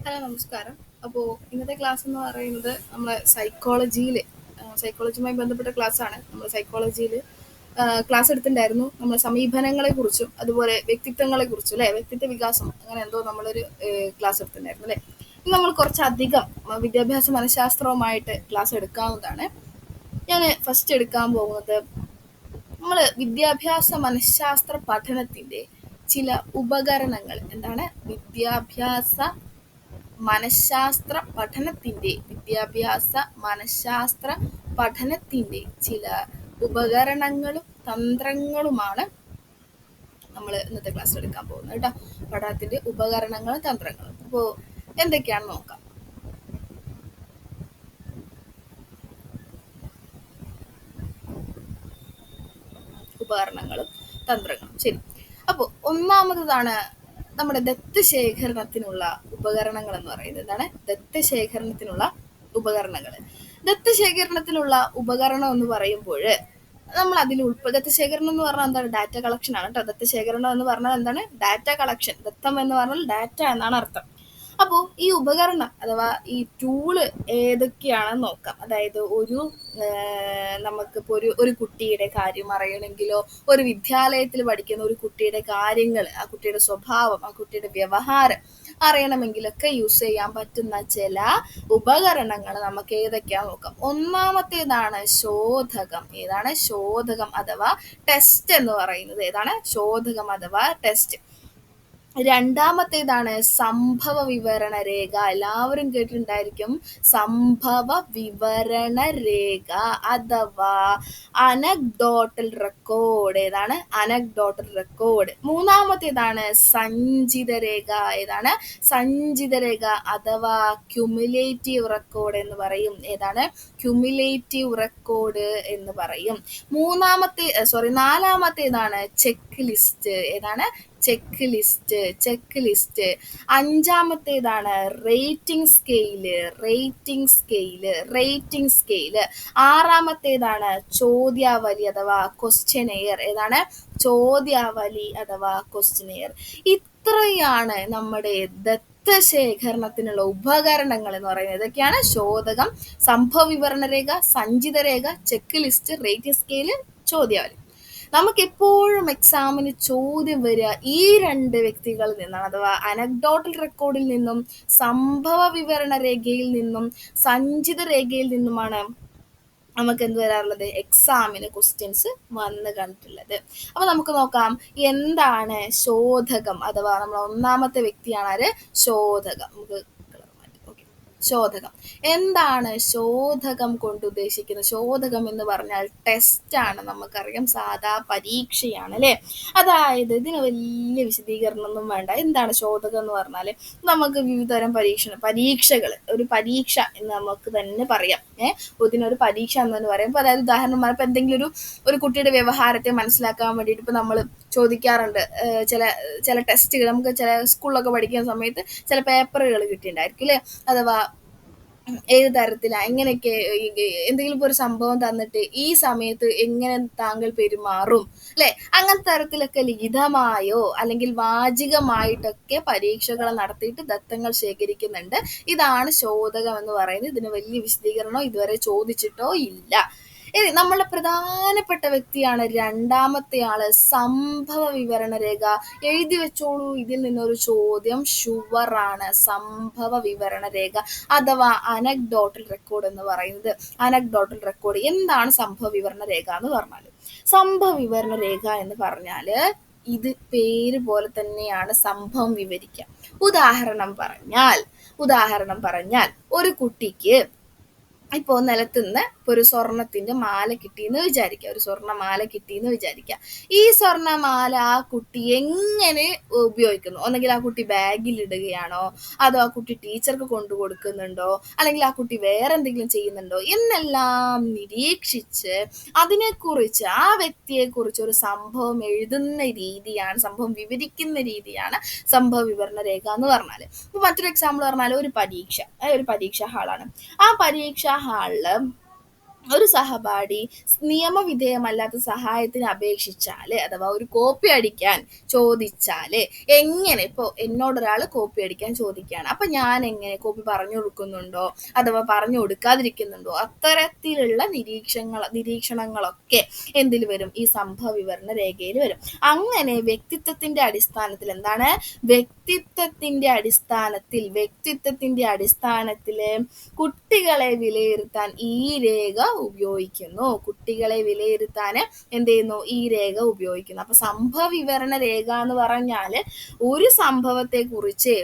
Hello നമസ്കാരം. അപ്പോൾ ഇന്നത്തെ ക്ലാസ് എന്ന് പറയുന്നത് നമ്മളെ സൈക്കോളജിയുമായി ബന്ധപ്പെട്ട ക്ലാസ്സാണ്. നമ്മൾ സൈക്കോളജിയിൽ ക്ലാസ് എടുത്തിട്ടുണ്ടായിരുന്നു. നമ്മൾ സമീപനങ്ങളെ കുറിച്ചും അതുപോലെ വ്യക്തിത്വങ്ങളെ കുറിച്ചും അല്ലേ, വ്യക്തിത്വ വികാസം അങ്ങനെ എന്തോ നമ്മളൊരു ക്ലാസ് എടുത്തിട്ടുണ്ടായിരുന്നു അല്ലേ. ഇന്ന് നമ്മൾ കുറച്ചധികം വിദ്യാഭ്യാസ മനഃശാസ്ത്രവുമായിട്ട് ക്ലാസ് എടുക്കാവുന്നതാണ്. ഞാൻ ഫസ്റ്റ് എടുക്കാൻ പോകുന്നത് നമ്മൾ വിദ്യാഭ്യാസ മനഃശാസ്ത്ര പഠനത്തിൻ്റെ ചില ഉപകരണങ്ങൾ. എന്താണ് വിദ്യാഭ്യാസ മനഃശാസ്ത്ര പഠനത്തിൻ്റെ ചില ഉപകരണങ്ങളും തന്ത്രങ്ങളുമാണ് നമ്മൾ ഇന്നത്തെ ക്ലാസ്സിൽ എടുക്കാൻ പോകുന്നത് കേട്ടോ. പഠനത്തിൻ്റെ ഉപകരണങ്ങളും തന്ത്രങ്ങളും. അപ്പോൾ എന്തൊക്കെയാണെന്ന് നോക്കാം. ഉപകരണങ്ങളും തന്ത്രങ്ങളും. ശരി. അപ്പോൾ ഒന്നാമതാണ് നമ്മുടെ ദത്തശേഖരണത്തിനുള്ള ഉപകരണങ്ങൾ എന്ന് പറയുന്നത്. എന്താണ് ദത്തശേഖരണത്തിനുള്ള ഉപകരണങ്ങൾ? ദത്തശേഖരണത്തിനുള്ള ഉപകരണം എന്ന് പറയുമ്പോൾ നമ്മൾ അതിൽ ദത്തശേഖരണം എന്ന് പറഞ്ഞാൽ എന്താണ്? ഡാറ്റ കളക്ഷൻ ആണ് കേട്ടോ. ദത്തശേഖരണം എന്ന് പറഞ്ഞാൽ എന്താണ്? Data collection. ദത്തം എന്ന് പറഞ്ഞാൽ ഡാറ്റ എന്നാണ് അർത്ഥം. അപ്പോൾ ഈ ഉപകരണം അഥവാ ഈ ടൂള് ഏതൊക്കെയാണെന്ന് നോക്കാം. അതായത് നമുക്കിപ്പോൾ ഒരു കുട്ടിയുടെ കാര്യം അറിയണമെങ്കിലോ, ഒരു വിദ്യാലയത്തിൽ പഠിക്കുന്ന ഒരു കുട്ടിയുടെ കാര്യങ്ങൾ, ആ കുട്ടിയുടെ സ്വഭാവം, ആ കുട്ടിയുടെ വ്യവഹാരം അറിയണമെങ്കിലൊക്കെ യൂസ് ചെയ്യാൻ പറ്റുന്ന ചില ഉപകരണങ്ങൾ നമുക്ക് ഏതൊക്കെയാണെന്ന് നോക്കാം. ഒന്നാമത്തേതാണ് ശോധകം. ഏതാണ്? ശോധകം അഥവാ ടെസ്റ്റ് എന്ന് പറയുന്നത്. ഏതാണ്? ശോധകം അഥവാ ടെസ്റ്റ്. രണ്ടാമത്തേതാണ് സംഭവ വിവരണ രേഖ. എല്ലാവരും കേട്ടിട്ടുണ്ടായിരിക്കും സംഭവ വിവരണ രേഖ അഥവാ അനക്ഡോട്ടൽ റെക്കോർഡ്. ഏതാണ്? Anecdotal record. മൂന്നാമത്തേതാണ് സഞ്ചിത രേഖ. ഏതാണ്? സഞ്ചിത രേഖ അഥവാ ക്യുമുലേറ്റീവ് റെക്കോർഡ് എന്ന് പറയും. ഏതാണ്? ക്യുമുലേറ്റീവ് റെക്കോർഡ് എന്ന് പറയും. നാലാമത്തേതാണ് ചെക്ക് ലിസ്റ്റ്. ഏതാണ്? Checklist. അഞ്ചാമത്തേതാണ് റേറ്റിംഗ് സ്കെയില്. ആറാമത്തേതാണ് ചോദ്യാവലി അഥവാ ക്വസ്റ്റ്യനെയർ. ഏതാണ്? ചോദ്യാവലി അഥവാ ക്വസ്റ്റ്യനെയർ. ഇത്രയാണ് നമ്മുടെ ദത്തശേഖരണത്തിനുള്ള ഉപകരണങ്ങൾ എന്ന് പറയുന്നത്. ഇതൊക്കെയാണ് ശോധകം, സംഭവ വിവരണ രേഖ, സഞ്ചിത രേഖ, ചെക്ക് ലിസ്റ്റ്, റേറ്റിംഗ് സ്കെയില്, ചോദ്യാവലി. നമുക്ക് എപ്പോഴും എക്സാമിന് ചോദ്യം വരിക ഈ രണ്ട് വ്യക്തികളിൽ നിന്നാണ്. അഥവാ അനക്ഡോട്ടൽ റെക്കോർഡിൽ നിന്നും സംഭവ വിവരണ രേഖയിൽ നിന്നും സഞ്ചിത രേഖയിൽ നിന്നുമാണ് നമുക്ക് എന്ത് വരാറുള്ളത്? എക്സാമിന് ക്വസ്റ്റ്യൻസ് വന്ന് കണ്ടിട്ടുള്ളത്. അപ്പൊ നമുക്ക് നോക്കാം എന്താണ് ശോധകം അഥവാ നമ്മൾ ഒന്നാമത്തെ വ്യക്തിയാണ് ആര്? ശോധകം. നമുക്ക് ശോധകം. എന്താണ് ശോധകം കൊണ്ട് ഉദ്ദേശിക്കുന്നത്? ശോധകം എന്ന് പറഞ്ഞാൽ ടെസ്റ്റ് ആണ്. നമുക്കറിയാം സാധാ പരീക്ഷയാണ് അല്ലേ. അതായത് ഇതിന് വലിയ വിശദീകരണമൊന്നും വേണ്ട. എന്താണ് ശോധകം എന്ന് പറഞ്ഞാൽ നമുക്ക് വിവിധതരം പരീക്ഷകൾ, ഒരു പരീക്ഷ എന്ന് നമുക്ക് തന്നെ പറയാം. ഇതിനൊരു പരീക്ഷ എന്ന് തന്നെ പറയാം. ഇപ്പൊ അതായത് ഉദാഹരണം പറഞ്ഞപ്പോൾ എന്തെങ്കിലും ഒരു കുട്ടിയുടെ വ്യവഹാരത്തെ മനസ്സിലാക്കാൻ വേണ്ടിയിട്ട് ഇപ്പൊ നമ്മൾ ചോദിക്കാറുണ്ട്. ചില ടെസ്റ്റുകൾ നമുക്ക് ചില സ്കൂളിലൊക്കെ പഠിക്കുന്ന സമയത്ത് ചില പേപ്പറുകൾ കിട്ടിയിട്ടുണ്ടായിരിക്കും അല്ലേ. അഥവാ ഏത് തരത്തിലാ, എങ്ങനെയൊക്കെ എന്തെങ്കിലും ഒരു സംഭവം തന്നിട്ട് ഈ സമയത്ത് എങ്ങനെ താങ്കൾ പെരുമാറും അല്ലെ, അങ്ങനത്തെ തരത്തിലൊക്കെ ലിഖിതമായോ അല്ലെങ്കിൽ വാചികമായിട്ടൊക്കെ പരീക്ഷകൾ നടത്തിയിട്ട് ദത്തങ്ങൾ ശേഖരിക്കുന്നുണ്ട്. ഇതാണ് ശോധകം എന്ന് പറയുന്നത്. ഇതിന് വലിയ വിശദീകരണമോ ഇതുവരെ ചോദിച്ചിട്ടോ ഇല്ല. ഇനി നമ്മളുടെ പ്രധാനപ്പെട്ട വ്യക്തിയാണ് രണ്ടാമത്തെ ആള്, സംഭവ വിവരണ രേഖ. എഴുതി വെച്ചോളൂ, ഇതിൽ നിന്നൊരു ചോദ്യം ഷുവറാണ്. സംഭവ വിവരണ രേഖ അഥവാ അനക്ഡോട്ടൽ റെക്കോർഡ് എന്ന് പറയുന്നത്. Anecdotal record. എന്താണ് സംഭവ വിവരണ രേഖ എന്ന് പറഞ്ഞാൽ? സംഭവ വിവരണ രേഖ എന്ന് പറഞ്ഞാല് ഇത് പേര് പോലെ തന്നെയാണ് സംഭവം വിവരിക്കുക. ഉദാഹരണം പറഞ്ഞാൽ ഒരു കുട്ടിക്ക് ഇപ്പോ നിലത്തുനിന്ന് ഒരു സ്വർണത്തിന്റെ മാല കിട്ടിയെന്ന് വിചാരിക്കുക. ഈ സ്വർണമാല ആ കുട്ടി എങ്ങനെ ഉപയോഗിക്കുന്നു? ഒന്നെങ്കിൽ ആ കുട്ടി ബാഗിൽ ഇടുകയാണോ, അതോ ആ കുട്ടി ടീച്ചർക്ക് കൊണ്ടു കൊടുക്കുന്നുണ്ടോ, അല്ലെങ്കിൽ ആ കുട്ടി വേറെ എന്തെങ്കിലും ചെയ്യുന്നുണ്ടോ എന്നെല്ലാം നിരീക്ഷിച്ച് അതിനെക്കുറിച്ച്, ആ വ്യക്തിയെക്കുറിച്ച് ഒരു സംഭവം എഴുതുന്ന രീതിയാണ്, സംഭവം വിവരിക്കുന്ന രീതിയാണ് സംഭവ വിവരണ രേഖ എന്ന് പറഞ്ഞാൽ. ഇപ്പൊ മറ്റൊരു എക്സാമ്പിൾ പറഞ്ഞാൽ ഒരു പരീക്ഷാ ഹാളാണ്. ആ പരീക്ഷാ ഹാളില് ഒരു സഹപാഠി നിയമവിധേയമല്ലാത്ത സഹായത്തിന് അപേക്ഷിച്ചാല് അഥവാ ഒരു കോപ്പി അടിക്കാൻ ചോദിച്ചാല് എങ്ങനെ, ഇപ്പോൾ എന്നോടൊരാൾ കോപ്പി അടിക്കാൻ ചോദിക്കുകയാണ്, അപ്പൊ ഞാൻ എങ്ങനെ കോപ്പി പറഞ്ഞു കൊടുക്കുന്നുണ്ടോ അഥവാ പറഞ്ഞു കൊടുക്കാതിരിക്കുന്നുണ്ടോ, അത്തരത്തിലുള്ള നിരീക്ഷണങ്ങളൊക്കെ എന്തിൽ വരും, ഈ സംഭവ വിവരണ രേഖയിൽ വരും. അങ്ങനെ വ്യക്തിത്വത്തിന്റെ അടിസ്ഥാനത്തിൽ എന്താണ്, വ്യക്തിത്വത്തിന്റെ അടിസ്ഥാനത്തില് കുട്ടികളെ വിലയിരുത്താൻ ഈ രേഖ ഉപയോഗിക്കുന്നു. കുട്ടികളെ വിലയിരുത്താൻ എന്ത് ചെയ്യുന്നു, ഈ രേഖ ഉപയോഗിക്കുന്നു. അപ്പൊ സംഭവ വിവരണ രേഖ എന്ന് പറഞ്ഞാല് ഒരു സംഭവത്തെ കുറിച്ച്,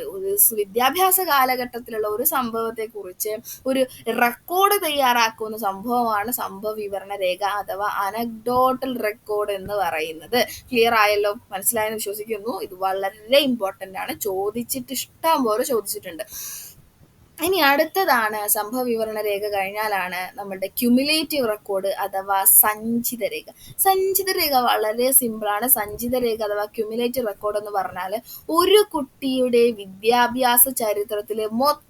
വിദ്യാഭ്യാസ കാലഘട്ടത്തിലുള്ള ഒരു സംഭവത്തെ കുറിച്ച് ഒരു റെക്കോർഡ് തയ്യാറാക്കുന്ന സംഭവമാണ് സംഭവ വിവരണ രേഖ അഥവാ അനക്ഡോട്ടൽ റെക്കോർഡ് എന്ന് പറയുന്നത്. ക്ലിയർ ആയല്ലോ, മനസ്സിലായെന്ന് വിശ്വസിക്കുന്നു. ഇത് വളരെ ഇമ്പോർട്ടന്റ് ആണ്, ഇഷ്ടം പോലെ ചോദിച്ചിട്ടുണ്ട്. ഇനി അടുത്തതാണ് സംഭവ വിവരണ രേഖ കഴിഞ്ഞാലാണ് നമ്മുടെ ക്യുമുലേറ്റീവ് റെക്കോർഡ് അഥവാ സഞ്ചിത രേഖ. സഞ്ചിത രേഖ വളരെ സിമ്പിളാണ്. സഞ്ചിത രേഖ അഥവാ ക്യുമുലേറ്റീവ് റെക്കോർഡ് എന്ന് പറഞ്ഞാൽ ഒരു കുട്ടിയുടെ വിദ്യാഭ്യാസ ചരിത്രത്തിലെ മൊത്തം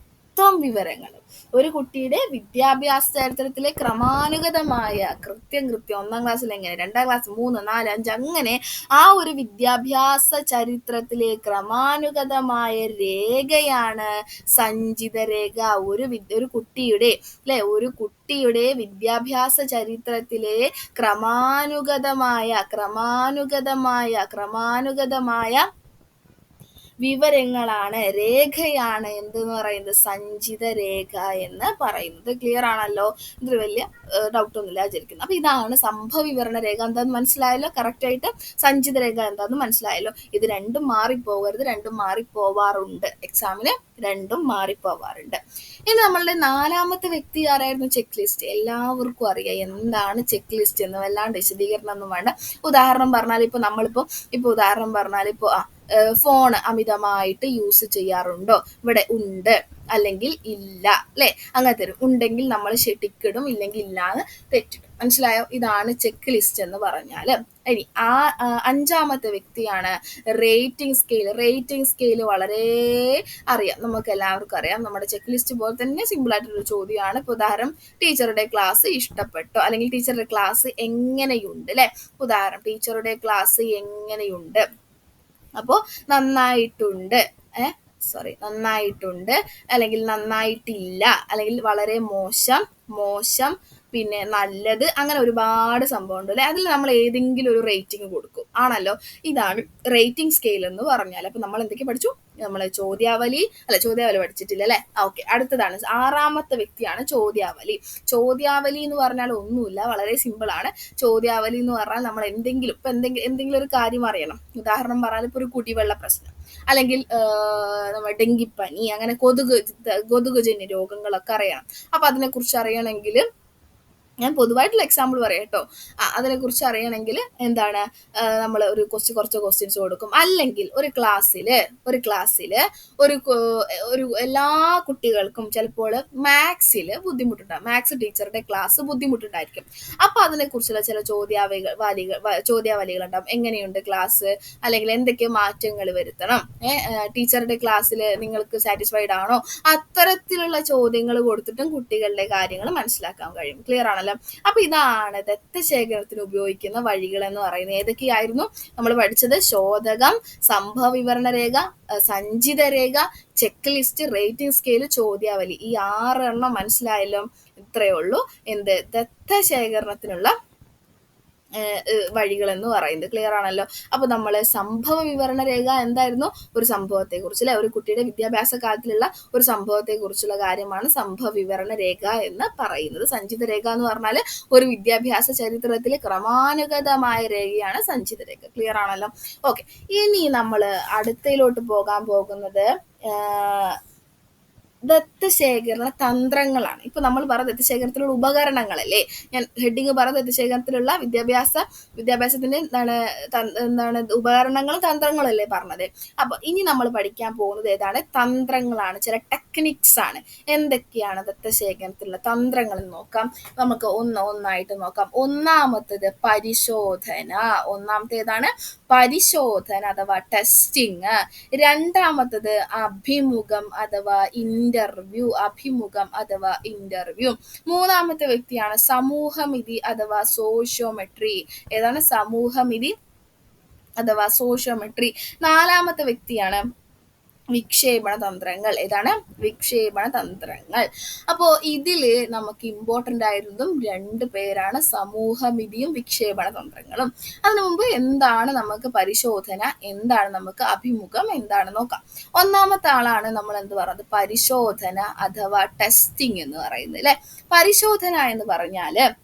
വിവരങ്ങൾ, ഒരു കുട്ടിയുടെ വിദ്യാഭ്യാസ ചരിത്രത്തിലെ ക്രമാനുഗതമായ കൃത്യം 1-ാം ക്ലാസ്സിൽ എങ്ങനെ, 2-ാം ക്ലാസ്, 3, 4, 5 അങ്ങനെ ആ ഒരു വിദ്യാഭ്യാസ ചരിത്രത്തിലെ ക്രമാനുഗതമായ രേഖയാണ് സഞ്ചിത രേഖ. ഒരു കുട്ടിയുടെ വിദ്യാഭ്യാസ ചരിത്രത്തിലെ ക്രമാനുഗതമായ വിവരങ്ങളാണ്, രേഖയാണ് എന്തെന്ന് പറയുന്നത്, സഞ്ചിത രേഖ എന്ന് പറയുന്നത്. ക്ലിയർ ആണല്ലോ, ഇതിൽ വലിയ ഡൗട്ടൊന്നുമില്ല വിചാരിക്കുന്നു. അപ്പൊ ഇതാണ് സംഭവ വിവരണ രേഖ എന്താന്ന് മനസ്സിലായല്ലോ, കറക്റ്റ് ആയിട്ട് സഞ്ചിത രേഖ എന്താന്ന് മനസ്സിലായല്ലോ. ഇത് രണ്ടും മാറിപ്പോകരുത്, രണ്ടും മാറിപ്പോവാറുണ്ട്, എക്സാമിന് രണ്ടും മാറിപ്പോവാറുണ്ട്. ഇനി നമ്മളുടെ 4ാമത്തെ വ്യക്തി ആരായിരുന്നു, ചെക്ക് ലിസ്റ്റ്. എല്ലാവർക്കും അറിയാം എന്താണ് ചെക്ക് ലിസ്റ്റ് എന്ന്, വല്ലാണ്ട് വിശദീകരണം ഒന്നും വേണ്ട. ഉദാഹരണം പറഞ്ഞാൽ ഇപ്പൊ ഫോൺ അമിതമായിട്ട് യൂസ് ചെയ്യാറുണ്ടോ, ഇവിടെ ഉണ്ട് അല്ലെങ്കിൽ ഇല്ല, അല്ലെ, അങ്ങനെ തരും. ഉണ്ടെങ്കിൽ നമ്മൾ ടിക്കിടും, ഇല്ലെങ്കിൽ ഇല്ലാന്ന് തെറ്റിടും. മനസ്സിലായോ, ഇതാണ് ചെക്ക് ലിസ്റ്റ് എന്ന് പറഞ്ഞാല്. ഇനി 5ാമത്തെ വ്യക്തിയാണ് റേറ്റിംഗ് സ്കെയിൽ. വളരെ അറിയാം, നമുക്ക് എല്ലാവർക്കും അറിയാം, നമ്മുടെ ചെക്ക് ലിസ്റ്റ് പോലെ തന്നെ സിമ്പിൾ ആയിട്ടൊരു ചോദ്യമാണ്. ഇപ്പൊ ഉദാഹരണം, ടീച്ചറുടെ ക്ലാസ് ഇഷ്ടപ്പെട്ടോ, അല്ലെങ്കിൽ ടീച്ചറുടെ ക്ലാസ് എങ്ങനെയുണ്ട്, അല്ലെ. ഉദാഹരണം, ടീച്ചറുടെ ക്ലാസ് എങ്ങനെയുണ്ട്, അപ്പോൾ നന്നായിട്ടുണ്ട്, നന്നായിട്ടുണ്ട്, അല്ലെങ്കിൽ നന്നായിട്ടില്ല, അല്ലെങ്കിൽ വളരെ മോശം, പിന്നെ നല്ലത്, അങ്ങനെ ഒരുപാട് സംഭവം ഉണ്ട്, അല്ലെ. അതിൽ നമ്മൾ ഏതെങ്കിലും ഒരു റേറ്റിംഗ് കൊടുക്കും, ആണല്ലോ. ഇതാണ് റേറ്റിംഗ് സ്കെയിൽ എന്ന് പറഞ്ഞാൽ. അപ്പൊ നമ്മൾ എന്തൊക്കെ പഠിച്ചു, നമ്മൾ ചോദ്യാവലി പഠിച്ചിട്ടില്ല, അല്ലെ. ഓക്കെ, അടുത്തതാണ് 6ാമത്തെ വ്യക്തിയാണ് ചോദ്യാവലി എന്ന് പറഞ്ഞാൽ ഒന്നുമില്ല, വളരെ സിമ്പിൾ ആണ്. ചോദ്യാവലി എന്ന് പറഞ്ഞാൽ നമ്മൾ എന്തെങ്കിലും ഒരു കാര്യം അറിയണം. ഉദാഹരണം പറഞ്ഞാൽ ഇപ്പൊ ഒരു കുടിവെള്ള പ്രശ്നം, അല്ലെങ്കിൽ നമ്മുടെ ഡെങ്കിപ്പനി, അങ്ങനെ കൊതുകുജന്യ രോഗങ്ങളൊക്കെ അറിയണം. അപ്പൊ അതിനെ കുറിച്ച് അറിയണമെങ്കിൽ, ഞാൻ പൊതുവായിട്ടുള്ള എക്സാമ്പിൾ പറയാം കേട്ടോ, അതിനെക്കുറിച്ച് അറിയണമെങ്കിൽ എന്താണ്, നമ്മൾ കുറച്ച് ക്വസ്റ്റ്യൻസ് കൊടുക്കും. അല്ലെങ്കിൽ ഒരു ക്ലാസ്സില് ഒരു എല്ലാ കുട്ടികൾക്കും ചിലപ്പോൾ മാത്സ് ടീച്ചറുടെ ക്ലാസ് ബുദ്ധിമുട്ടുണ്ടായിരിക്കും. അപ്പൊ അതിനെക്കുറിച്ചുള്ള ചില ചോദ്യാവലികൾ ഉണ്ടാവും. എങ്ങനെയുണ്ട് ക്ലാസ്, അല്ലെങ്കിൽ എന്തൊക്കെ മാറ്റങ്ങൾ വരുത്തണം, ടീച്ചറുടെ ക്ലാസ്സിൽ നിങ്ങൾക്ക് സാറ്റിസ്ഫൈഡ് ആണോ, അത്തരത്തിലുള്ള ചോദ്യങ്ങൾ കൊടുത്തിട്ടും കുട്ടികളുടെ കാര്യങ്ങൾ മനസ്സിലാക്കാൻ കഴിയും. ക്ലിയർ ആണല്ലോ. അപ്പൊ ഇതാണ് ദത്തശേഖരണത്തിന് ഉപയോഗിക്കുന്ന വഴികൾ എന്ന് പറയുന്നത്. ഏതൊക്കെയായിരുന്നു നമ്മൾ പഠിച്ചത്, ശോധകം, സംഭവ വിവരണ രേഖ, സഞ്ചിത രേഖ, ചെക്ക് ലിസ്റ്റ്, റേറ്റിംഗ് സ്കെയിൽ, ചോദ്യാവലി. ഈ 6 എണ്ണം മനസ്സിലായല്ലോ. ഇത്രയേ ഉള്ളൂ ദത്തശേഖരണത്തിനുള്ള വഴികൾ എന്ന് പറയുന്നത്. ക്ലിയർ ആണല്ലോ. അപ്പൊ നമ്മൾ സംഭവ വിവരണ രേഖ എന്തായിരുന്നു, ഒരു സംഭവത്തെ കുറിച്ച്, അല്ലെ, ഒരു കുട്ടിയുടെ വിദ്യാഭ്യാസ കാലത്തിലുള്ള ഒരു സംഭവത്തെ കുറിച്ചുള്ള കാര്യമാണ് സംഭവ വിവരണ രേഖ എന്ന് പറയുന്നത്. സഞ്ചിത രേഖ എന്ന് പറഞ്ഞാൽ ഒരു വിദ്യാഭ്യാസ ചരിത്രത്തിലെ ക്രമാനുഗതമായ രേഖയാണ് സഞ്ചിത രേഖ. ക്ലിയർ ആണല്ലോ. ഓക്കെ, ഇനി നമ്മൾ അടുത്തയിലോട്ട് പോകാൻ പോകുന്നത് ദത്തശേഖരണ തന്ത്രങ്ങളാണ്. ഇപ്പൊ നമ്മൾ പറഞ്ഞ ദത്തശേഖരണത്തിലുള്ള ഉപകരണങ്ങളല്ലേ, ഞാൻ ഹെഡിങ് പറഞ്ഞ ദത്തശേഖരണത്തിലുള്ള വിദ്യാഭ്യാസത്തിന്റെ എന്താണ് ഉപകരണങ്ങളും തന്ത്രങ്ങളും അല്ലേ പറഞ്ഞത്. അപ്പൊ ഇനി നമ്മൾ പഠിക്കാൻ പോകുന്നത് ഏതാണ്, തന്ത്രങ്ങളാണ്, ചില ടെക്നിക്സ് ആണ്. എന്തൊക്കെയാണ് ദത്തശേഖരണത്തിലുള്ള തന്ത്രങ്ങൾ എന്ന് നോക്കാം. നമുക്ക് ഒന്നായിട്ട് നോക്കാം. ഒന്നാമത്തേത് പരിശോധന. ഒന്നാമത്തെ ഏതാണ്, പരിശോധന അഥവാ ടെസ്റ്റിംഗ്. രണ്ടാമത്തത് അഭിമുഖം അഥവാ ഇന്റർവ്യൂ, അഭിമുഖം അഥവാ ഇന്റർവ്യൂ. മൂന്നാമത്തെ വ്യക്തിയാണ് സമൂഹമിതി അഥവാ സോഷ്യോമെട്രി. ഏതാണ്? സമൂഹമിതി അഥവാ സോഷ്യോമെട്രി. നാലാമത്തെ വ്യക്തിയാണ് വിക്ഷേപണ തന്ത്രങ്ങൾ. ഏതാണ്? വിക്ഷേപണ തന്ത്രങ്ങൾ. അപ്പോൾ ഇതില് നമുക്ക് ഇമ്പോർട്ടന്റ് ആയിരുന്നതും രണ്ട് പേരാണ്, സമൂഹമിതിയും വിക്ഷേപണ തന്ത്രങ്ങളും. അതിനു മുമ്പ് എന്താണ് നമുക്ക് പരിശോധന, എന്താണ് നമുക്ക് അഭിമുഖം, എന്താണ് നോക്കാം. ഒന്നാമത്തെ ആളാണ് നമ്മൾ എന്ത് പറയുന്നത്? പരിശോധന അഥവാ ടെസ്റ്റിംഗ് എന്ന് പറയുന്നത് അല്ലെ. പരിശോധന എന്ന് പറഞ്ഞാല്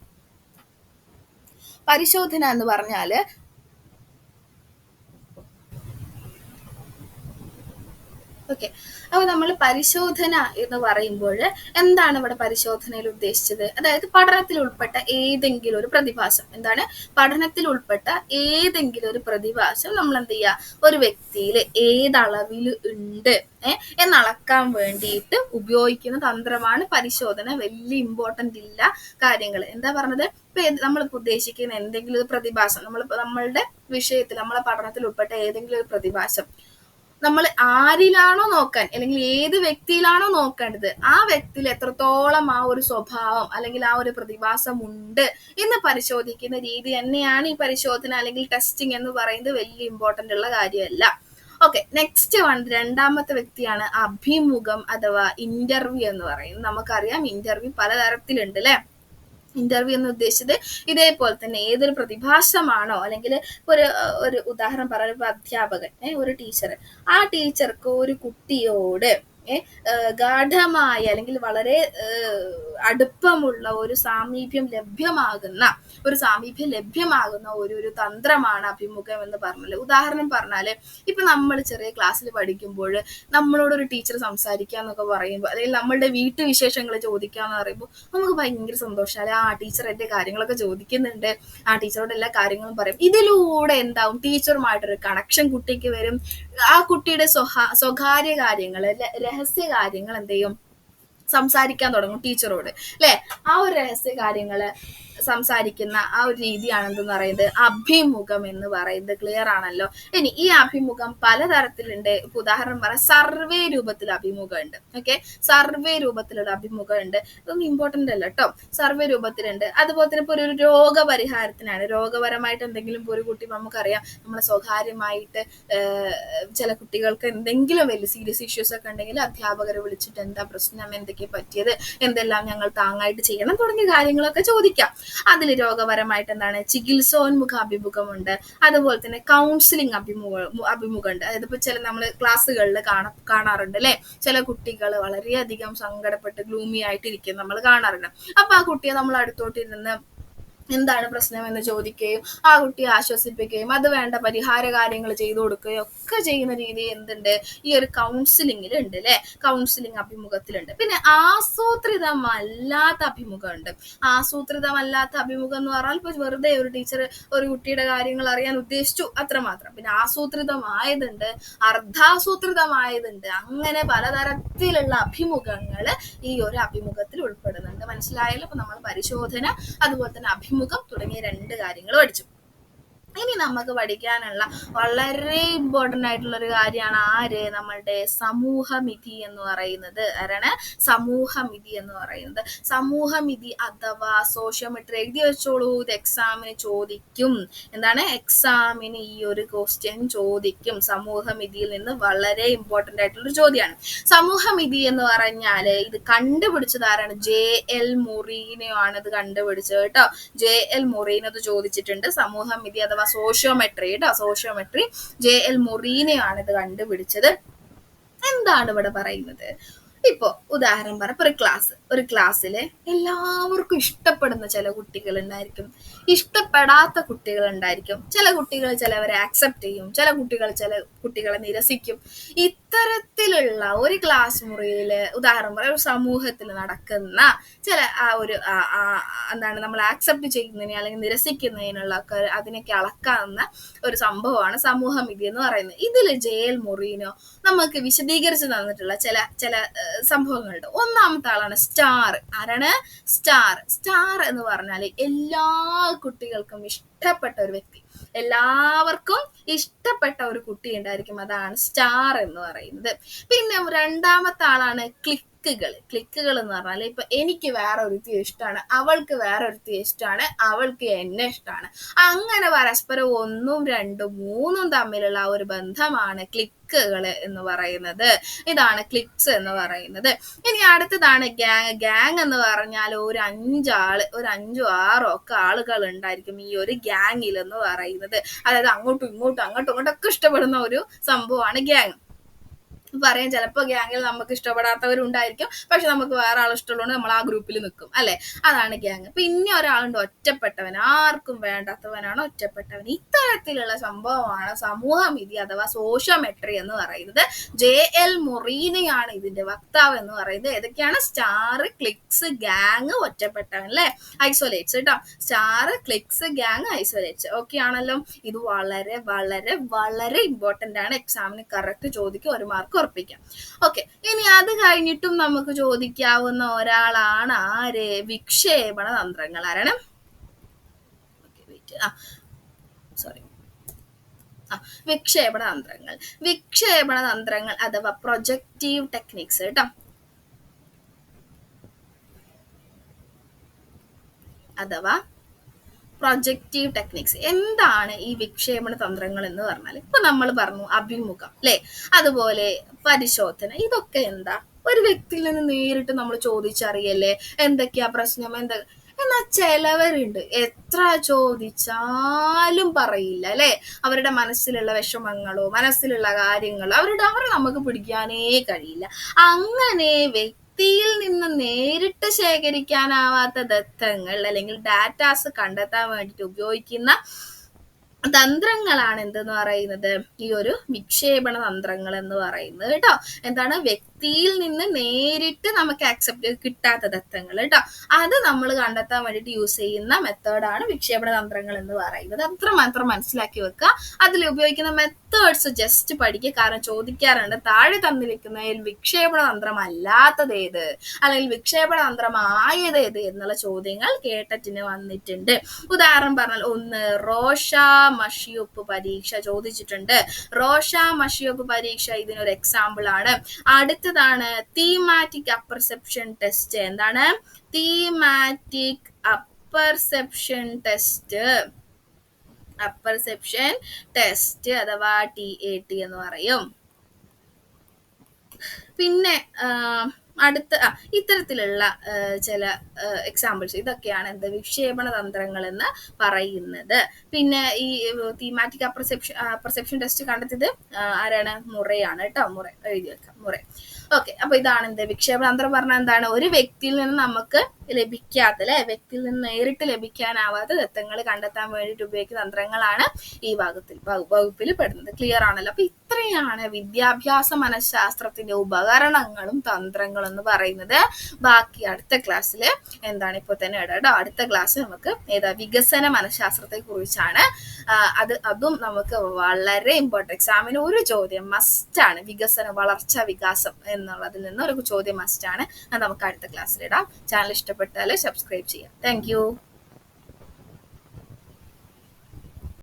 ഓക്കെ. അപ്പൊ നമ്മൾ പരിശോധന എന്ന് പറയുമ്പോൾ എന്താണ് ഇവിടെ പരിശോധനയിൽ ഉദ്ദേശിച്ചത്? അതായത് പഠനത്തിൽ ഉൾപ്പെട്ട ഏതെങ്കിലും ഒരു പ്രതിഭാസം. എന്താണ്? പഠനത്തിൽ ഉൾപ്പെട്ട ഏതെങ്കിലും ഒരു പ്രതിഭാസം നമ്മൾ എന്ത് ചെയ്യുക? ഒരു വ്യക്തിയിൽ ഏതളവിൽ ഉണ്ട് എന്നളക്കാൻ വേണ്ടിയിട്ട് ഉപയോഗിക്കുന്ന തന്ത്രമാണ് പരിശോധന. വലിയ ഇമ്പോർട്ടന്റ് ഇല്ല കാര്യങ്ങൾ. എന്താ പറഞ്ഞത്? ഇപ്പൊ നമ്മളിപ്പോ ഉദ്ദേശിക്കുന്ന എന്തെങ്കിലും ഒരു പ്രതിഭാസം, നമ്മളുടെ വിഷയത്തിൽ, നമ്മളെ പഠനത്തിൽ ഉൾപ്പെട്ട ഏതെങ്കിലും ഒരു പ്രതിഭാസം നമ്മൾ ആരിലാണോ നോക്കാൻ, അല്ലെങ്കിൽ ഏത് വ്യക്തിയിലാണോ നോക്കേണ്ടത്, ആ വ്യക്തിയിൽ എത്രത്തോളം ആ ഒരു സ്വഭാവം അല്ലെങ്കിൽ ആ ഒരു പ്രതിഭാസം ഉണ്ട് എന്ന് പരിശോധിക്കുന്ന രീതി തന്നെയാണ് ഈ പരിശോധന അല്ലെങ്കിൽ ടെസ്റ്റിംഗ് എന്ന് പറയുന്നത്. വലിയ ഇമ്പോർട്ടന്റ് ഉള്ള കാര്യമല്ല. ഓക്കെ, നെക്സ്റ്റ് രണ്ടാമത്തെ വ്യക്തിയാണ് അഭിമുഖം അഥവാ ഇന്റർവ്യൂ എന്ന് പറയുന്നത്. നമുക്കറിയാം ഇന്റർവ്യൂ പലതരത്തിലുണ്ട് അല്ലെ. ഇന്റർവ്യൂ എന്ന് ഉദ്ദേശിച്ചത് ഇതേപോലെ തന്നെ ഏതൊരു പ്രതിഭാസമാണോ, അല്ലെങ്കിൽ ഒരു ഉദാഹരണം പറയുമ്പോൾ അധ്യാപകൻ, ഒരു ടീച്ചർ, ആ ടീച്ചർക്ക് ഒരു കുട്ടിയോട് ഗാഠമായ അല്ലെങ്കിൽ വളരെ അടുപ്പമുള്ള ഒരു സാമീപ്യം ലഭ്യമാകുന്ന ഒരു തന്ത്രമാണ് അഭിമുഖം എന്ന് പറഞ്ഞാല്. ഉദാഹരണം പറഞ്ഞാല്, ഇപ്പൊ നമ്മൾ ചെറിയ ക്ലാസ്സിൽ പഠിക്കുമ്പോൾ നമ്മളോടൊരു ടീച്ചർ സംസാരിക്കുക എന്നൊക്കെ പറയുമ്പോൾ, അല്ലെങ്കിൽ നമ്മളുടെ വീട്ടുവിശേഷങ്ങൾ ചോദിക്കാന്ന് പറയുമ്പോൾ നമുക്ക് ഭയങ്കര സന്തോഷമാണ്. ആ ടീച്ചർ എന്റെ കാര്യങ്ങളൊക്കെ ചോദിക്കുന്നുണ്ട്, ആ ടീച്ചറോട് എല്ലാ കാര്യങ്ങളും പറയും. ഇതിലൂടെ എന്താവും? ടീച്ചറുമായിട്ടൊരു കണക്ഷൻ കുട്ടിക്ക് വരും. ആ കുട്ടിയുടെ സ്വകാര്യ കാര്യങ്ങൾ, രഹസ്യ കാര്യങ്ങൾ എന്ത് ചെയ്യും? സംസാരിക്കാൻ തുടങ്ങും ടീച്ചറോട് അല്ലെ. ആ ഒരു രഹസ്യ കാര്യങ്ങള് സംസാരിക്കുന്ന ആ ഒരു രീതിയാണ് എന്തെന്ന് പറയുന്നത്? അഭിമുഖം എന്ന് പറയുന്നത്. ക്ലിയർ ആണല്ലോ. ഇനി ഈ അഭിമുഖം പലതരത്തിലുണ്ട്. ഇപ്പൊ ഉദാഹരണം പറയാം, സർവേ രൂപത്തിൽ അഭിമുഖം ഉണ്ട്. ഓക്കെ, സർവേ രൂപത്തിലുള്ള അഭിമുഖം ഉണ്ട്. ഇതൊന്നും ഇമ്പോർട്ടന്റ് അല്ല കേട്ടോ. സർവേ രൂപത്തിലുണ്ട്. അതുപോലെ തന്നെ ഇപ്പൊ ഒരു രോഗപരിഹാരത്തിനാണ്, രോഗപരമായിട്ട് എന്തെങ്കിലും ഒരു കുട്ടി, നമുക്കറിയാം നമ്മളെ സ്വകാര്യമായിട്ട് ചില കുട്ടികൾക്ക് എന്തെങ്കിലും വലിയ സീരിയസ് ഇഷ്യൂസ് ഒക്കെ ഉണ്ടെങ്കിൽ അധ്യാപകരെ വിളിച്ചിട്ട് എന്താ പ്രശ്നം, എന്തൊക്കെ പറ്റിയത്, എന്തെല്ലാം ഞങ്ങൾ താങ്ങായിട്ട് ചെയ്യണം തുടങ്ങിയ കാര്യങ്ങളൊക്കെ ചോദിക്കാം. അതിൽ രോഗപരമായിട്ട് എന്താണ്? ചികിത്സോന്മുഖ അഭിമുഖമുണ്ട്. അതുപോലെ തന്നെ കൗൺസിലിംഗ് അഭിമുഖമുണ്ട്. അതായത് ഇപ്പൊ ചില നമ്മൾ ക്ലാസ്സുകളിൽ കാണാറുണ്ട് അല്ലെ. ചില കുട്ടികൾ വളരെയധികം സങ്കടപ്പെട്ട് ഗ്ലൂമി ആയിട്ടിരിക്കും, നമ്മൾ കാണാറുണ്ട്. അപ്പൊ ആ കുട്ടിയെ നമ്മൾ അടുത്തോട്ടിരുന്ന് എന്താണ് പ്രശ്നം എന്ന് ചോദിക്കുകയും ആ കുട്ടിയെ ആശ്വസിപ്പിക്കുകയും അത് വേണ്ട പരിഹാര കാര്യങ്ങൾ ചെയ്തു കൊടുക്കുകയും ഒക്കെ ചെയ്യുന്ന രീതി എന്തുണ്ട്? ഈ ഒരു കൗൺസിലിംഗിൽ ഉണ്ട് അല്ലെ. കൗൺസിലിംഗ് അഭിമുഖത്തിലുണ്ട്. പിന്നെ ആസൂത്രിതമല്ലാത്ത അഭിമുഖമുണ്ട്. ആസൂത്രിതമല്ലാത്ത അഭിമുഖം എന്ന് പറഞ്ഞാൽ ഇപ്പൊ വെറുതെ ഒരു ടീച്ചർ ഒരു കുട്ടിയുടെ കാര്യങ്ങൾ അറിയാൻ ഉദ്ദേശിച്ചു, അത്രമാത്രം. പിന്നെ ആസൂത്രിതമായതുണ്ട്, അർദ്ധാസൂത്രിതമായതുണ്ട്. അങ്ങനെ പലതരത്തിലുള്ള അഭിമുഖങ്ങൾ ഈ ഒരു അഭിമുഖത്തിൽ ഉൾപ്പെടുന്നുണ്ട്. മനസ്സിലായല്ലോ? അപ്പൊ നമ്മൾ പരിശോധന അതുപോലെ തന്നെ അഭിമുഖം തുടങ്ങിയ രണ്ട് കാര്യങ്ങൾ പഠിച്ചു. ഇനി നമുക്ക് പഠിക്കാനുള്ള വളരെ ഇമ്പോർട്ടന്റ് ആയിട്ടുള്ള ഒരു കാര്യമാണ് ആര്? നമ്മളുടെ സമൂഹമിതി എന്ന് പറയുന്നത്. ആരാണ്? സമൂഹമിതി എന്ന് പറയുന്നത്. സമൂഹമിതി അഥവാ സോഷ്യോമെട്രി എഴുതി വെച്ചോളൂ. ഇത് എക്സാമിന് ചോദിക്കും. എന്താണ്? എക്സാമിന് ഈ ഒരു ക്വസ്റ്റ്യൻ ചോദിക്കും. സമൂഹമിതിയിൽ നിന്ന് വളരെ ഇമ്പോർട്ടന്റ് ആയിട്ടുള്ള ചോദ്യമാണ്. സമൂഹമിതി എന്ന് പറഞ്ഞാല് ഇത് കണ്ടുപിടിച്ചത് ആരാണ്? JL മൊറീനോ ആണ് ഇത് കണ്ടുപിടിച്ചത് കേട്ടോ. JL മൊറീനോ ഇത് ചോദിച്ചിട്ടുണ്ട്. സമൂഹമിതി അഥവാ സോഷ്യോമെട്രി കേട്ടോ. സോഷ്യോമെട്രി JL മൊറീനോ ആണ് ഇത് കണ്ടുപിടിച്ചത്. എന്താണ് ഇവിടെ പറയുന്നത്? ഇപ്പൊ ഉദാഹരണം പറ, ഒരു ക്ലാസ്സില് എല്ലാവർക്കും ഇഷ്ടപ്പെടുന്ന ചില കുട്ടികൾ ഉണ്ടായിരിക്കും, ഇഷ്ടപ്പെടാത്ത കുട്ടികൾ ഉണ്ടായിരിക്കും. ചില കുട്ടികൾ ചിലവരെ ആക്സെപ്റ്റ് ചെയ്യും, ചില കുട്ടികളെ നിരസിക്കും. ഇത്തരത്തിലുള്ള ഒരു ക്ലാസ് മുറിയില് ഉദാഹരണം പറയാം, ഒരു സമൂഹത്തിൽ നടക്കുന്ന ചില എന്താണ് നമ്മൾ ആക്സെപ്റ്റ് ചെയ്യുന്നതിനെ അല്ലെങ്കിൽ നിരസിക്കുന്നതിനുള്ള അതിനൊക്കെ അളക്കാവുന്ന ഒരു സംഭവമാണ് സമൂഹമിതി എന്ന് പറയുന്നത്. ഇതിൽ JL മൊറീനോ നമുക്ക് വിശദീകരിച്ച് തന്നിട്ടുള്ള ചില സംഭവങ്ങളുണ്ട്. ഒന്നാമത്തെ ആളാണ് സ്റ്റാർ. ആരാണ്? സ്റ്റാർ എന്ന് പറഞ്ഞാൽ എല്ലാ കുട്ടികൾക്കും ഇഷ്ടപ്പെട്ട ഒരു വ്യക്തി. എല്ലാവർക്കും ഇഷ്ടപ്പെട്ട ഒരു കുട്ടി ഉണ്ടായിരിക്കും, അതാണ് സ്റ്റാർ എന്ന് പറയുന്നത്. പിന്നെ രണ്ടാമത്തെ ആളാണ് ക്ലിക്കുകൾ എന്ന് പറഞ്ഞാൽ ഇപ്പൊ എനിക്ക് വേറെ ഒരുത്തിയെ ഇഷ്ടമാണ്, അവൾക്ക് വേറെ ഒരുത്തിയെ ഇഷ്ടമാണ്, അവൾക്ക് എന്നെ ഇഷ്ടമാണ്, അങ്ങനെ പരസ്പരം ഒന്നും രണ്ടും മൂന്നും തമ്മിലുള്ള ഒരു ബന്ധമാണ് ക്ലിക്കുകൾ എന്ന് പറയുന്നത്. ഇതാണ് ക്ലിക്സ് എന്ന് പറയുന്നത്. ഇനി അടുത്തതാണ് ഗ്യാങ് എന്ന് പറഞ്ഞാൽ ഒരു അഞ്ചോ ആറോ ഒക്കെ ആളുകൾ ഉണ്ടായിരിക്കും ഈ ഒരു ഗ്യാങ്ങിൽ എന്ന് പറയുന്നത്. അതായത് അങ്ങോട്ടും ഇങ്ങോട്ടും ഒക്കെ ഇഷ്ടപ്പെടുന്ന ഒരു സംഭവമാണ് ഗ്യാങ്. പറയാം, ചിലപ്പോൾ ഗ്യാങ്ങിൽ നമുക്ക് ഇഷ്ടപ്പെടാത്തവരുണ്ടായിരിക്കും, പക്ഷെ നമുക്ക് വേറെ ആൾ ഇഷ്ടമുള്ളതുകൊണ്ട് നമ്മൾ ആ ഗ്രൂപ്പിൽ നിൽക്കും അല്ലെ. അതാണ് ഗ്യാങ്. പിന്നെ ഒരാളുണ്ട് ഒറ്റപ്പെട്ടവൻ, ആർക്കും വേണ്ടാത്തവനാണ് ഒറ്റപ്പെട്ടവൻ. ഇത്തരത്തിലുള്ള സംഭവമാണ് സമൂഹമിതി അഥവാ സോഷ്യോമെട്രി എന്ന് പറയുന്നത്. JL മൊറീനയാണ് ഇതിന്റെ വക്താവ് എന്ന് പറയുന്നത്. ഏതൊക്കെയാണ്? സ്റ്റാർ, ക്ലിക്സ്, ഗ്യാങ്, ഒറ്റപ്പെട്ടവൻ അല്ലെ, ഐസൊലേറ്റ്സ് കേട്ടോ. Star, clicks, gang, isolates. Okay ആണല്ലോ. ഇത് വളരെ വളരെ വളരെ ഇമ്പോർട്ടന്റ് ആണ്. എക്സാമിന് കറക്റ്റ് ചോദിക്കും, ഒരു മാർക്ക് ഉറപ്പിക്കാം. ഓക്കെ, ഇനി അത് കഴിഞ്ഞിട്ടും നമുക്ക് ചോദിക്കാവുന്ന ഒരാളാണ് ആര്? വിക്ഷേപണ തന്ത്രങ്ങൾ. ആരാണ്? വിക്ഷേപണ തന്ത്രങ്ങൾ അഥവാ പ്രൊജക്റ്റീവ് ടെക്നിക്സ് കേട്ടോ. അഥവാ പ്രൊജക്റ്റീവ് ടെക്നിക്സ്. എന്താണ് ഈ വിക്ഷേപണ തന്ത്രങ്ങൾ എന്ന് പറഞ്ഞാൽ, ഇപ്പൊ നമ്മൾ പറഞ്ഞു അഭിമുഖം അല്ലെ, അതുപോലെ പരിശോധന, ഇതൊക്കെ എന്താ? ഒരു വ്യക്തിയിൽ നിന്ന് നേരിട്ട് നമ്മൾ ചോദിച്ചറിയല്ലേ എന്തൊക്കെയാ പ്രശ്നം, എന്നാൽ ചിലവരുണ്ട് എത്ര ചോദിച്ചാലും പറയില്ല അല്ലെ. അവരുടെ മനസ്സിലുള്ള വിഷമങ്ങളോ മനസ്സിലുള്ള കാര്യങ്ങളോ അവർ നമുക്ക് പിടിക്കാനേ കഴിയില്ല. അങ്ങനെ വ്യക്തിയിൽ നിന്ന് നേരിട്ട് ശേഖരിക്കാനാവാത്ത ദത്തങ്ങൾ അല്ലെങ്കിൽ ഡാറ്റാസ് കണ്ടെത്താൻ വേണ്ടിയിട്ട് ഉപയോഗിക്കുന്ന തന്ത്രങ്ങളാണ് എന്തെന്ന് പറയുന്നത്? ഈ ഒരു വിക്ഷേപണ തന്ത്രങ്ങൾ എന്ന് പറയുന്നത് കേട്ടോ. എന്താണ്? വ്യക്തിയിൽ നിന്ന് നേരിട്ട് നമുക്ക് ആക്സെപ്റ്റ് കിട്ടാത്ത ദത്തങ്ങൾ കേട്ടോ, അത് നമ്മൾ കണ്ടെത്താൻ വേണ്ടിയിട്ട് യൂസ് ചെയ്യുന്ന മെത്തേഡാണ് വിക്ഷേപണ തന്ത്രങ്ങൾ എന്ന് പറയുന്നത്. അത്രമാത്രം മനസ്സിലാക്കി വെക്കുക. അതിൽ ഉപയോഗിക്കുന്ന മെത്തേഡ്സ് ജസ്റ്റ് പഠിക്കുക, കാരണം ചോദിക്കാറുണ്ട് താഴെ തന്നിരിക്കുന്നതിൽ വിക്ഷേപണ തന്ത്രം അല്ലാത്തത് ഏത്, അല്ലെങ്കിൽ വിക്ഷേപണ തന്ത്രമായത് ഏത് എന്നുള്ള ചോദ്യങ്ങൾ കേട്ടറ്റിന് വന്നിട്ടുണ്ട്. ഉദാഹരണം പറഞ്ഞാൽ, ഒന്ന് റോഷ മഷിയൊപ്പ് പരീക്ഷ ചോദിച്ചിട്ടുണ്ട്. റോഷ മഷിയൊപ്പ് പരീക്ഷ ഇതിനൊരു എക്സാമ്പിൾ ആണ്. അടുത്തതാണ് തീമാറ്റിക് അപ്പർസെപ്ഷൻ ടെസ്റ്റ്. എന്താണ്? തീമാറ്റിക് അപ്പർസെപ്ഷൻ ടെസ്റ്റ് അഥവാ TAT എന്ന് പറയും. പിന്നെ അടുത്ത ഇത്തരത്തിലുള്ള ചില എക്സാമ്പിൾസ്, ഇതൊക്കെയാണ് എന്ത്? വിക്ഷേപണ തന്ത്രങ്ങൾ എന്ന് പറയുന്നത്. പിന്നെ ഈ തീമാറ്റിക് അപ്പർസെപ്ഷൻ ടെസ്റ്റ് കണ്ടെത്തിയത് ആരാണ്? മുറയാണ് കേട്ടോ. എഴുതി വെക്കാം, മുറ. ഓക്കെ, അപ്പൊ ഇതാണ് എന്ത്? വിക്ഷേപണ തന്ത്രം പറഞ്ഞാൽ എന്താണ്? ഒരു വ്യക്തിയിൽ നിന്ന് നമുക്ക് ലഭിക്കാത്ത അല്ലെ, വ്യക്തിയിൽ നിന്ന് നേരിട്ട് ലഭിക്കാനാവാത്ത ദത്തങ്ങൾ കണ്ടെത്താൻ വേണ്ടിയിട്ട് ഉപയോഗിക്കുന്ന തന്ത്രങ്ങളാണ് ഈ വകുപ്പിൽ പെടുന്നത്. ക്ലിയർ ആണല്ലോ. അപ്പൊ ഇത്രയാണ് വിദ്യാഭ്യാസ മനഃശാസ്ത്രത്തിന്റെ ഉപകരണങ്ങളും തന്ത്രങ്ങളും എന്ന് പറയുന്നത്. ബാക്കി അടുത്ത ക്ലാസ്സിൽ എന്താണ് ഇപ്പൊ തന്നെ ഇടാട്ടോ. അടുത്ത ക്ലാസ് നമുക്ക് വികസന മനഃശാസ്ത്രത്തെ കുറിച്ചാണ്. അതും നമുക്ക് വളരെ ഇമ്പോർട്ടന്റ്, എക്സാമിന് ഒരു ചോദ്യം മസ്റ്റ് ആണ്. വളർച്ച വികാസം എന്നുള്ളതിൽ നിന്ന് ഒരു ചോദ്യം മസ്റ്റ് ആണ്. അത് നമുക്ക് അടുത്ത ക്ലാസ്സിൽ ഇടാം. ചാനൽ ഇഷ്ടപ്പെട്ടാൽ സബ്സ്ക്രൈബ് ചെയ്യാം. Thank you.